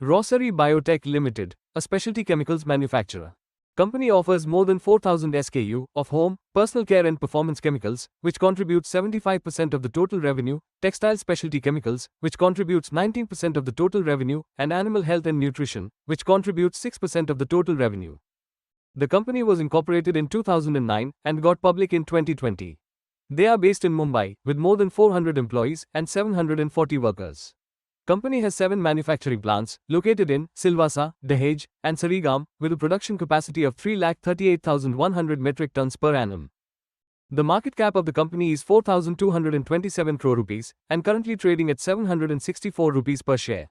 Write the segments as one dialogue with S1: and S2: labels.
S1: Rossari Biotech Ltd, a specialty chemicals manufacturer. Company offers more than 4,000 SKU of home, personal care and performance chemicals, which contributes 75% of the total revenue, textile specialty chemicals, which contributes 19% of the total revenue, and animal health and nutrition, which contributes 6% of the total revenue. The company was incorporated in 2009 and got public in 2020. They are based in Mumbai, with more than 400 employees and 740 workers. Company has 7 manufacturing plants, located in Silvassa, Dahej, and Sarigam, with a production capacity of 338,100 metric tons per annum. The market cap of the company is 4,227 crore rupees, and currently trading at 764 rupees per share.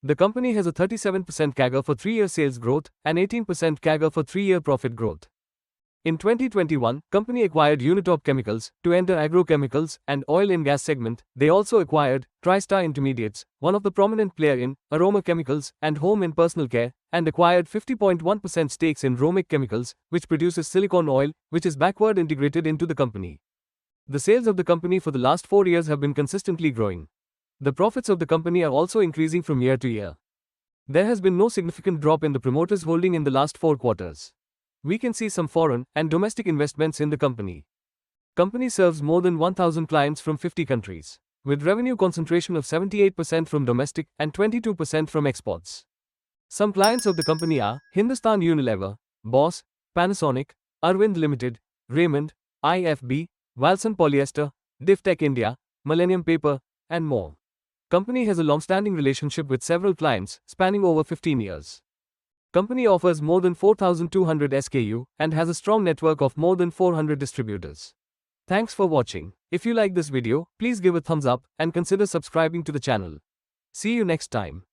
S1: The company has a 37% CAGR for 3-year sales growth, and 18% CAGR for 3-year profit growth. In 2021, company acquired Unitop Chemicals to enter agrochemicals and oil and gas segment. They also acquired TriStar Intermediates, one of the prominent player in aroma chemicals and home and personal care, and acquired 50.1% stakes in Romic Chemicals, which produces silicone oil, which is backward integrated into the company. The sales of the company for the last 4 years have been consistently growing. The profits of the company are also increasing from year to year. There has been no significant drop in the promoters' holding in the last 4 quarters. We can see some foreign and domestic investments in the company. Company serves more than 1,000 clients from 50 countries, with revenue concentration of 78% from domestic and 22% from exports. Some clients of the company are Hindustan Unilever, Bosch, Panasonic, Arvind Limited, Raymond, IFB, Walson Polyester, Diftech India, Millennium Paper, and more. Company has a long-standing relationship with several clients, spanning over 15 years. Company offers more than 4,200 SKU and has a strong network of more than 400 distributors. Thanks for watching. If you like this video, please give a thumbs up and consider subscribing to the channel. See you next time.